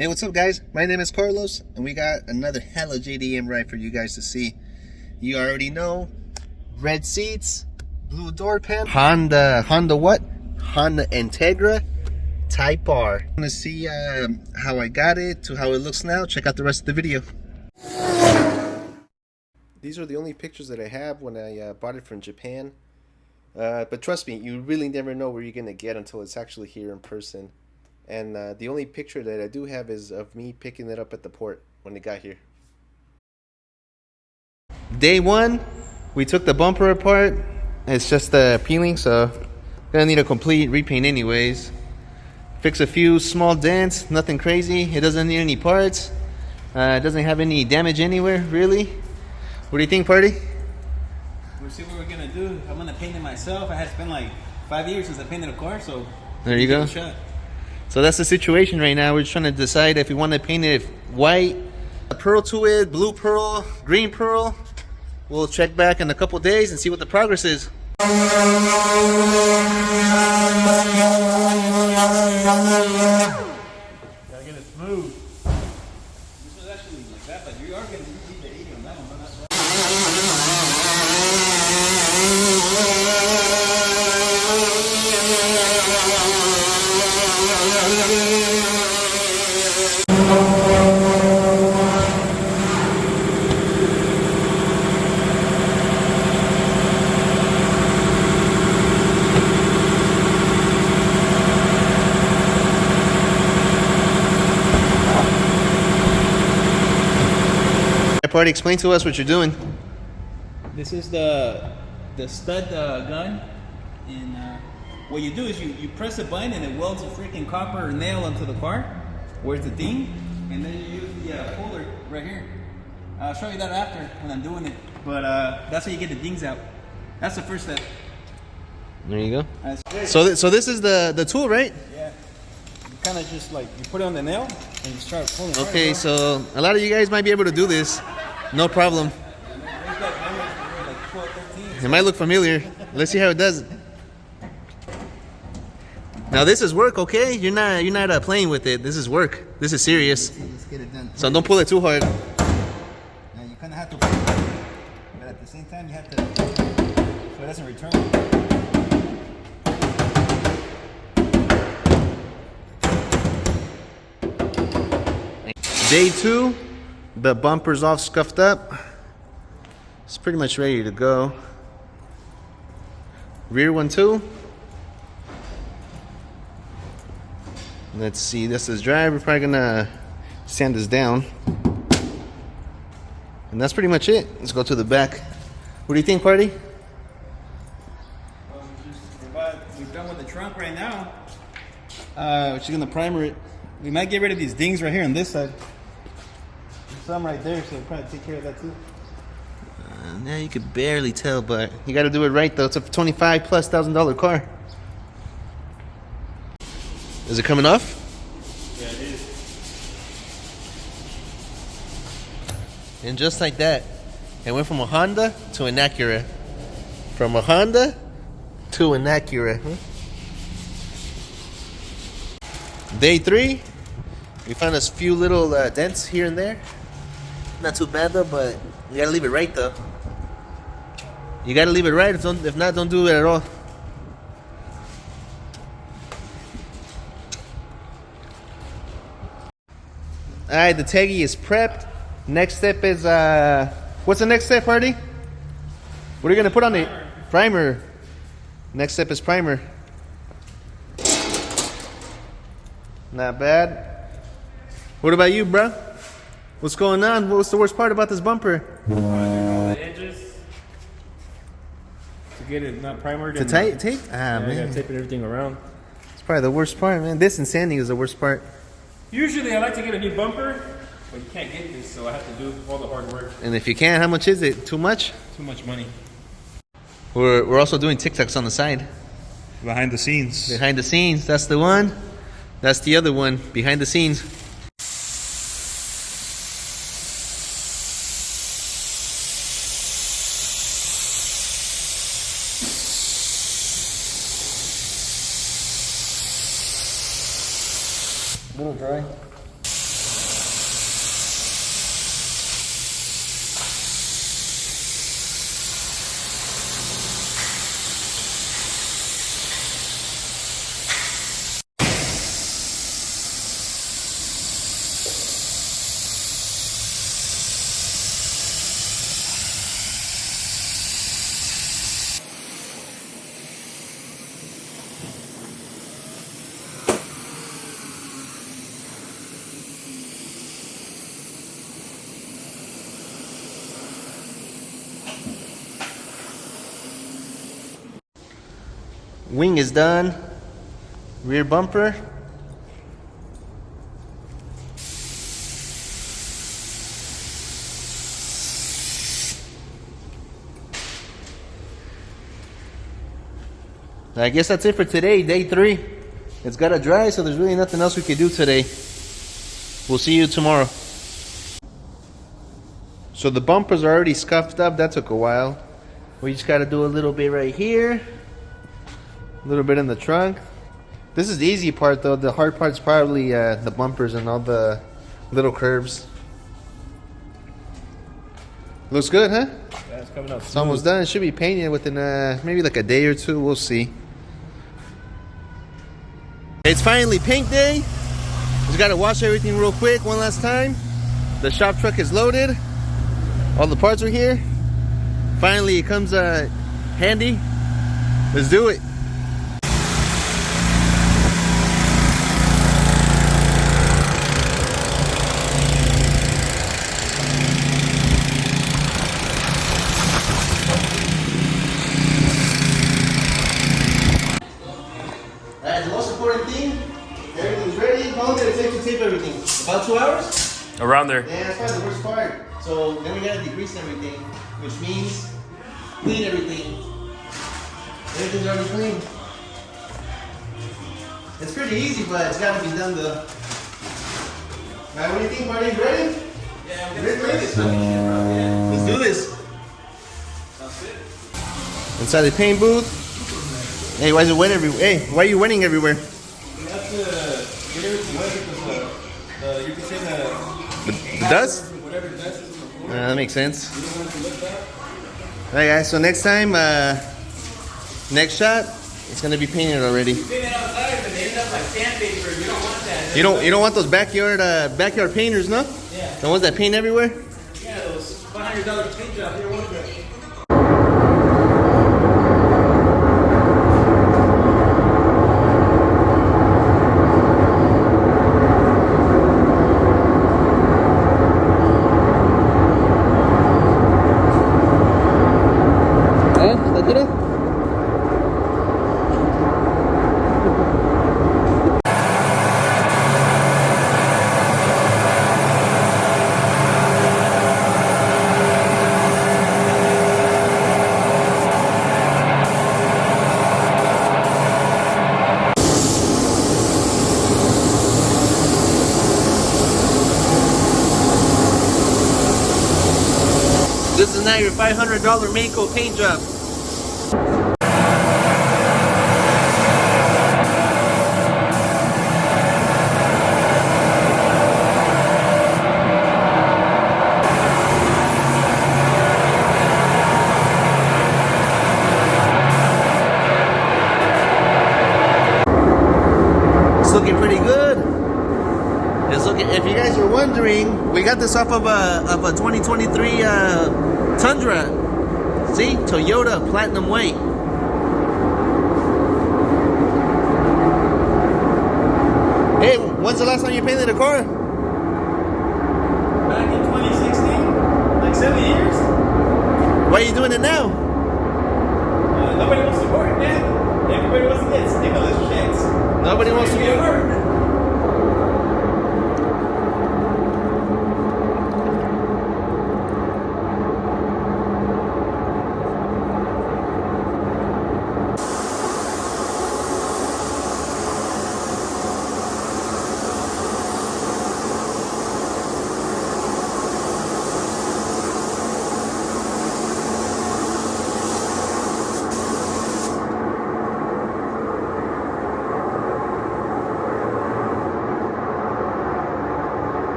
Hey, what's up guys? My name is Carlos and we got another hella JDM ride for you guys to see. You already know, red seats, blue door panel, Honda what? Honda Integra Type R. Want to see how I got it to how it looks now? Check out the rest of the video. These are the only pictures that I have when I bought it from Japan. But trust me, you really never know where you're going to get until it's actually here in person. And the only picture that I do have is of me picking it up at the port when it got here. Day one, we took the bumper apart. It's just peeling, so gonna need a complete repaint anyways. Fix a few small dents, nothing crazy. It doesn't need any parts. It doesn't have any damage anywhere, really. What do you think, Party? We'll see what we're gonna do. I'm gonna paint it myself. It's been like 5 years since I painted a car, so there you go. So that's the situation right now. We're just trying to decide if we want to paint it white, a pearl to it, blue pearl, green pearl. We'll check back in a couple days and see what the progress is. Gotta get it smooth. This was actually like that, but you are gonna need the 80 on that one, but that's right. Party, explain to us what you're doing. This is the stud gun, and what you do is you press a button and it welds a freaking copper nail onto the car. Where's the ding? And then you use the puller right here. I'll show you that after when I'm doing it. But that's how you get the dings out. That's the first step. There you go. So this is the tool, right? Yeah. You kind of just like you put it on the nail and you start pulling. Okay, so a lot of you guys might be able to do this. No problem. It might look familiar. Let's see how it does. Now this is work, okay? You're not playing with it. This is work. This is serious. Let's get it done. So don't pull it too hard. Now you kind of have to pull it, but at the same time you have to so it doesn't return. Day two, the bumper's all scuffed up. It's pretty much ready to go. Rear one too. Let's see, this is dry. We're probably gonna sand this down. And that's pretty much it. Let's go to the back. What do you think, Party? Well, we're done with the trunk right now. We're just gonna primer it. We might get rid of these dings right here on this side. There's some right there, so we'll probably take care of that too. Now you could barely tell, but you got to do it right though. It's a $25,000+ car. Is it coming off? Yeah, it is. And just like that, it went from a Honda to an Acura. From a Honda to an Acura. Day three, we found a few little dents here and there. Not too bad though, but you gotta leave it right though. You gotta leave it right. If not, don't do it at all. Alright, the Teggy is prepped. Next step is what's the next step, Party? What are you gonna put on it? Primer. Next step is primer. Not bad. What about you, bro? What's going on? What's the worst part about this bumper? The edges to get it not primered. To tape? Man. I gotta tape everything around. It's probably the worst part, man. This and sanding is the worst part. Usually I like to get a new bumper, but you can't get this, so I have to do all the hard work. And if you can, how much is it? Too much? Too much money. We're also doing TikToks on the side. Behind the scenes. Behind the scenes, that's the one. That's the other one, behind the scenes. A little dry. Wing is done. Rear bumper. I guess that's it for today, day 3. It's gotta dry, so there's really nothing else we can do today. We'll see you tomorrow. So the bumpers are already scuffed up. That took a while. We just gotta do a little bit right here. A little bit in the trunk. This is the easy part though. The hard part's probably the bumpers and all the little curves. Looks good, huh? Yeah, it's coming out. It's almost done. It should be painted within maybe like a day or two. We'll see. It's finally paint day. Just gotta wash everything real quick one last time. The shop truck is loaded. All the parts are here. Finally, it comes handy. Let's do it. Alright, the most important thing, everything's ready. How long did it take to tape everything? About 2 hours? Around there. Yeah, that's probably the worst part. So then we gotta degrease everything, which means clean everything. Everything's already clean. It's pretty easy, but it's gotta be done though. Alright, what do you think, Marty? Ready? Yeah, I'm gonna spray this fucking shit, bro. Yeah. Let's do this. Sounds good. Inside the paint booth. Hey, why is it wet everywhere? Hey, why are you wetting everywhere? We have to get everything wet because you can say The dust? whatever dust is on the floor. That makes sense. You don't want it to look bad. Alright guys, so next time, next shot, it's gonna be painted already. You paint it outside, but they end up like sandpaper. You don't want that. You don't want those backyard painters, no? Yeah. The ones that paint everywhere? Yeah, those $500 paint jobs. You don't want that. This is now your $500 Mako paint job. It's looking pretty good. It's looking. If you guys are wondering, we got this off of a 2023 Tundra. See, Toyota Platinum White. Hey, when's the last time you painted a car? Back in 2016, like 7 years. Why are you doing it now? Nobody wants to work, man. Everybody wants to get stimulus checks. Nobody wants to get work. work.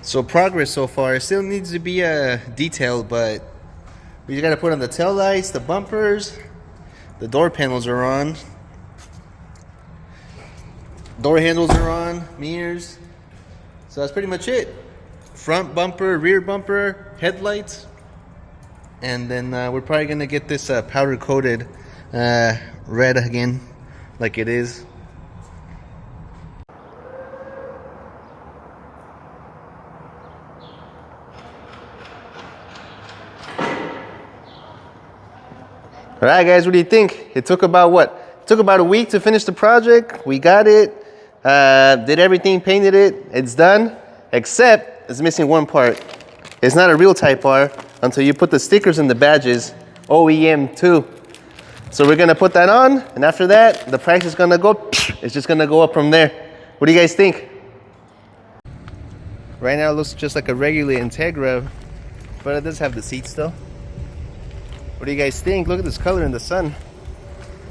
So progress so far. It still needs to be detailed, but we just gotta put on the tail lights, the bumpers, the door panels are on, door handles are on, mirrors. So that's pretty much it. front bumper, rear bumper, headlights. And then we're probably gonna get this powder coated red again, like it is. All right, guys, what do you think? It took about what? It took about a week to finish the project. We got it, did everything, painted it. It's done, except it's missing one part. It's not a real Type R until you put the stickers and the badges, OEM too. So we're gonna put that on, and after that, the price is gonna go, it's just gonna go up from there. What do you guys think? Right now it looks just like a regular Integra, but it does have the seats though. What do you guys think? Look at this color in the sun.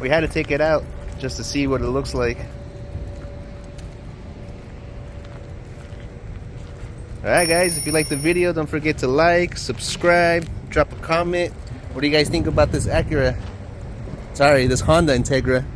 We had to take it out just to see what it looks like. Alright guys, if you like the video, don't forget to like, subscribe, drop a comment. What do you guys think about this Acura? Sorry, this Honda Integra.